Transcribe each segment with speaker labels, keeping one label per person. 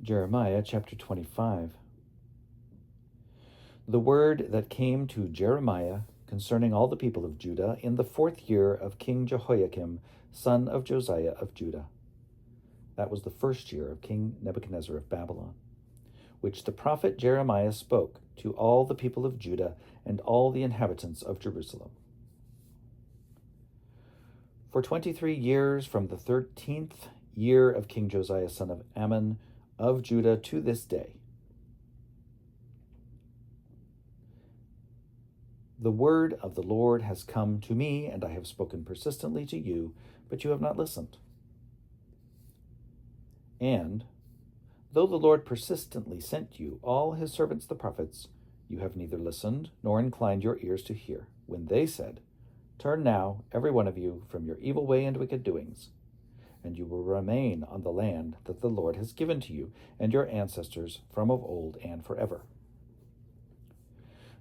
Speaker 1: Jeremiah chapter 25. The word that came to Jeremiah concerning all the people of Judah in the 4th year of King Jehoiakim, son of Josiah of Judah. That was the 1st year of King Nebuchadnezzar of Babylon, which the prophet Jeremiah spoke to all the people of Judah and all the inhabitants of Jerusalem. For 23 years, from the 13th year of King Josiah, son of Ammon, of Judah to this day, the word of the Lord has come to me, and I have spoken persistently to you, but you have not listened. And though the Lord persistently sent you, all his servants the prophets, you have neither listened nor inclined your ears to hear, when they said, "Turn now, every one of you, from your evil way and wicked doings, and you will remain on the land that the Lord has given to you and your ancestors from of old and forever.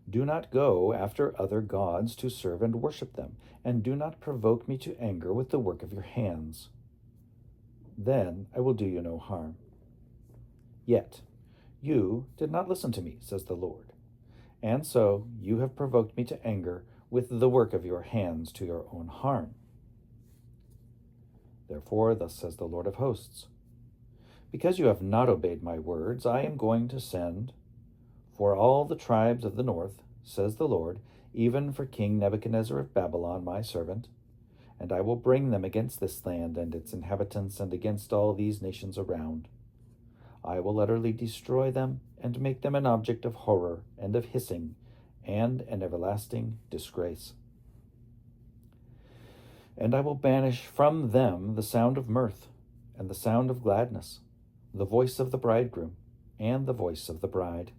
Speaker 1: Do not go after other gods to serve and worship them, and do not provoke me to anger with the work of your hands. Then I will do you no harm. Yet you did not listen to me, says the Lord, and so you have provoked me to anger with the work of your hands to your own harm. Therefore, thus says the Lord of hosts, because you have not obeyed my words, I am going to send for all the tribes of the north, says the Lord, even for King Nebuchadnezzar of Babylon, my servant, and I will bring them against this land and its inhabitants and against all these nations around. I will utterly destroy them and make them an object of horror and of hissing and an everlasting disgrace. And I will banish from them the sound of mirth and the sound of gladness, the voice of the bridegroom and the voice of the bride,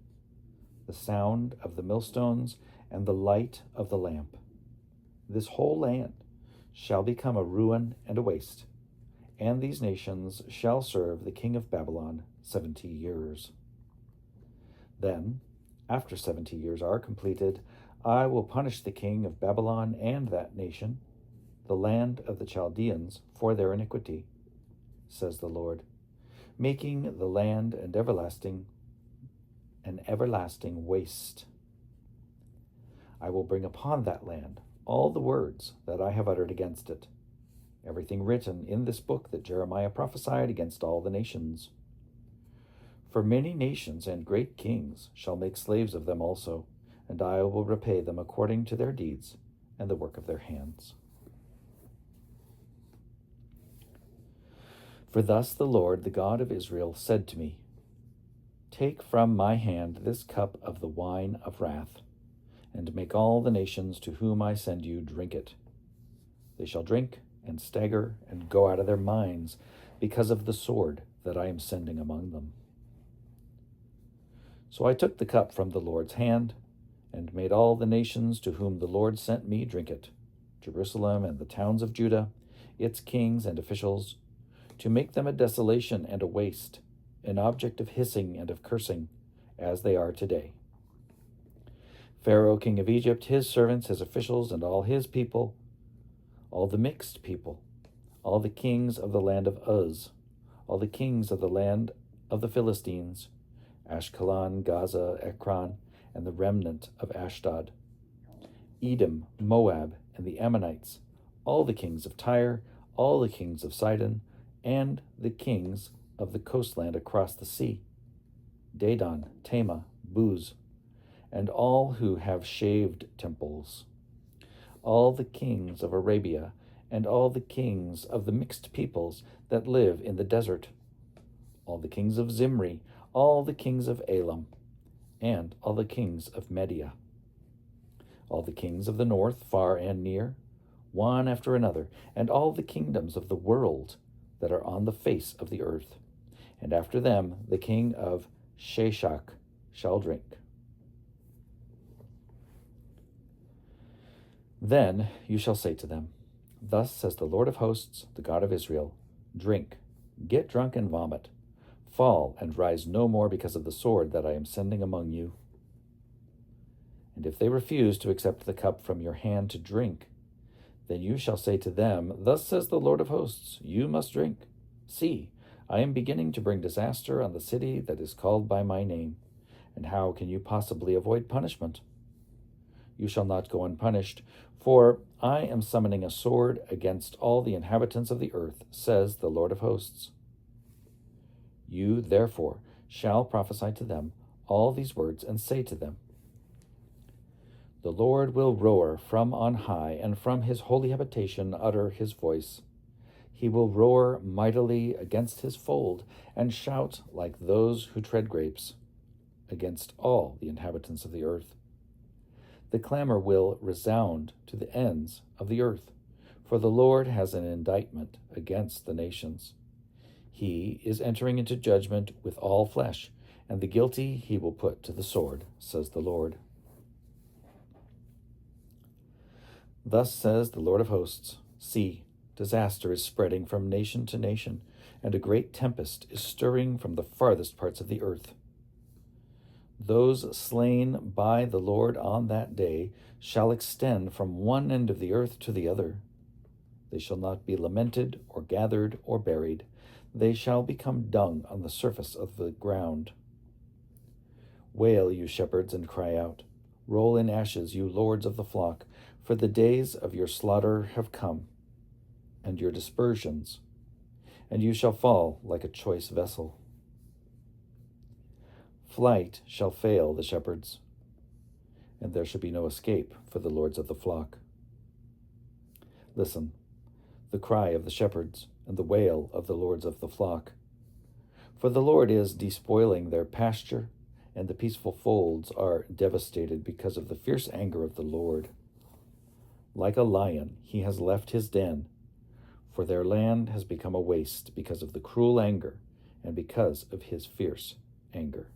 Speaker 1: the sound of the millstones and the light of the lamp. This whole land shall become a ruin and a waste, and these nations shall serve the king of Babylon 70 years. Then, after 70 years are completed, I will punish the king of Babylon and that nation, the land of the Chaldeans, for their iniquity, says the Lord, making the land an everlasting waste. I will bring upon that land all the words that I have uttered against it, everything written in this book that Jeremiah prophesied against all the nations. For many nations and great kings shall make slaves of them also, and I will repay them according to their deeds and the work of their hands. For thus the Lord, the God of Israel, said to me, Take from my hand this cup of the wine of wrath, and make all the nations to whom I send you drink it. They shall drink and stagger and go out of their minds because of the sword that I am sending among them. So I took the cup from the Lord's hand and made all the nations to whom the Lord sent me drink it, Jerusalem and the towns of Judah, its kings and officials, to make them a desolation and a waste, an object of hissing and of cursing, as they are today. Pharaoh, king of Egypt, his servants, his officials, and all his people, all the mixed people, all the kings of the land of Uz, all the kings of the land of the Philistines, Ashkelon, Gaza, Ekron, and the remnant of Ashdod, Edom, Moab, and the Ammonites, all the kings of Tyre, all the kings of Sidon, and the kings of the coastland across the sea, Dedan, Tema, Buz, and all who have shaved temples, all the kings of Arabia, and all the kings of the mixed peoples that live in the desert, all the kings of Zimri, all the kings of Elam, and all the kings of Media, all the kings of the north, far and near, one after another, and all the kingdoms of the world that are on the face of the earth. And after them the king of Sheshach shall drink. Then you shall say to them, Thus says the Lord of hosts, the God of Israel, Drink, get drunk and vomit, fall and rise no more because of the sword that I am sending among you. And if they refuse to accept the cup from your hand to drink, then you shall say to them, Thus says the Lord of hosts, you must drink. See, I am beginning to bring disaster on the city that is called by my name. And how can you possibly avoid punishment? You shall not go unpunished, for I am summoning a sword against all the inhabitants of the earth, says the Lord of hosts. You, therefore, shall prophesy to them all these words, and say to them, The Lord will roar from on high, and from his holy habitation utter his voice. He will roar mightily against his fold, and shout like those who tread grapes, against all the inhabitants of the earth. The clamor will resound to the ends of the earth, for the Lord has an indictment against the nations. He is entering into judgment with all flesh, and the guilty he will put to the sword, says the Lord. Thus says the Lord of hosts, See, disaster is spreading from nation to nation, and a great tempest is stirring from the farthest parts of the earth. Those slain by the Lord on that day shall extend from one end of the earth to the other. They shall not be lamented or gathered or buried. They shall become dung on the surface of the ground. Wail, you shepherds, and cry out. Roll in ashes, you lords of the flock, for the days of your slaughter have come, and your dispersions, and you shall fall like a choice vessel. Flight shall fail the shepherds, and there shall be no escape for the lords of the flock. Listen, the cry of the shepherds, and the wail of the lords of the flock. For the Lord is despoiling their pasture, and the peaceful folds are devastated because of the fierce anger of the Lord. Like a lion, he has left his den, for their land has become a waste because of the cruel anger and because of his fierce anger.